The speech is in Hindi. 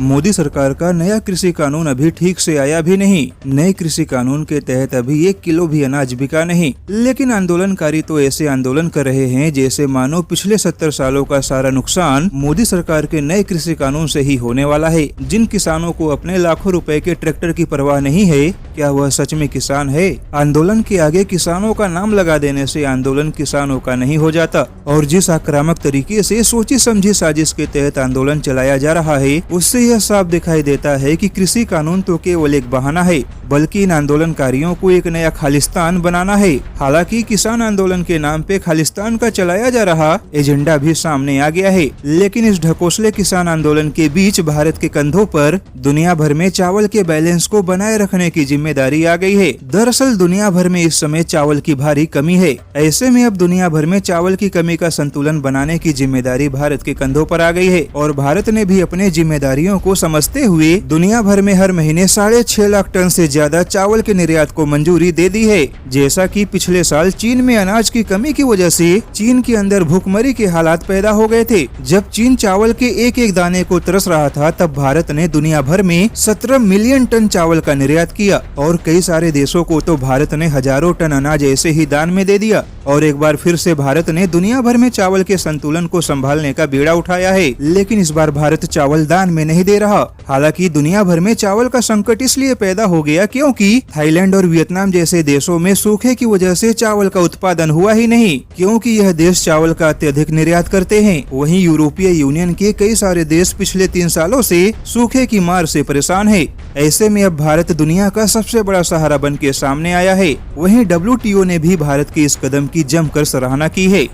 मोदी सरकार का नया कृषि कानून अभी ठीक से आया भी नहीं। नए कृषि कानून के तहत अभी 1 किलो भी अनाज बिका नहीं, लेकिन आंदोलनकारी तो ऐसे आंदोलन कर रहे हैं जैसे मानो पिछले 70 सालों का सारा नुकसान मोदी सरकार के नए कृषि कानून से ही होने वाला है। जिन किसानों को अपने लाखों रुपए के ट्रैक्टर की परवाह नहीं है, क्या वह सच में किसान है? आंदोलन के आगे किसानों का नाम लगा देने से आंदोलन किसानों का नहीं हो जाता, और जिस आक्रामक तरीके से सोची समझी साजिश के तहत आंदोलन चलाया जा रहा है, उससे यह साफ दिखाई देता है कि कृषि कानून तो केवल एक बहाना है, बल्कि इन आंदोलनकारियों को एक नया खालिस्तान बनाना है। हालांकि किसान आंदोलन के नाम पे खालिस्तान का चलाया जा रहा एजेंडा भी सामने आ गया है, लेकिन इस ढकोसले किसान आंदोलन के बीच भारत के कंधों पर दुनिया भर में चावल के बैलेंस को बनाए रखने की जिम्मेदारी आ गई है। दरअसल दुनिया भर में इस समय चावल की भारी कमी है। ऐसे में अब दुनिया भर में चावल की कमी का संतुलन बनाने की जिम्मेदारी भारत के कंधों पर आ गई है, और भारत ने भी अपने जिम्मेदारियों को समझते हुए दुनिया भर में हर महीने 6.5 लाख टन से ज्यादा चावल के निर्यात को मंजूरी दे दी है। जैसा कि पिछले साल चीन में अनाज की कमी की वजह से चीन के अंदर भूखमरी के हालात पैदा हो गए थे। जब चीन चावल के एक एक दाने को तरस रहा था, तब भारत ने दुनिया भर में 17 मिलियन टन चावल का निर्यात किया, और कई सारे देशों को तो भारत ने हजारों टन अनाज ऐसे ही दान में दे दिया। और एक बार फिर से भारत ने दुनिया भर में चावल के संतुलन को संभालने का बीड़ा उठाया है, लेकिन इस बार भारत चावल दान में नहीं दे रहा। हालांकि दुनिया भर में चावल का संकट इसलिए पैदा हो गया क्योंकि थाईलैंड और वियतनाम जैसे देशों में सूखे की वजह से चावल का उत्पादन हुआ ही नहीं, क्योंकि यह देश चावल का अत्यधिक निर्यात करते हैं। वहीं यूरोपीय यूनियन के कई सारे देश पिछले 3 सालों से सूखे की मार से परेशान है। ऐसे में अब भारत दुनिया का सबसे बड़ा सहारा बन के सामने आया है। वहीं WTO ने भी भारत के इस कदम की जमकर सराहना की है।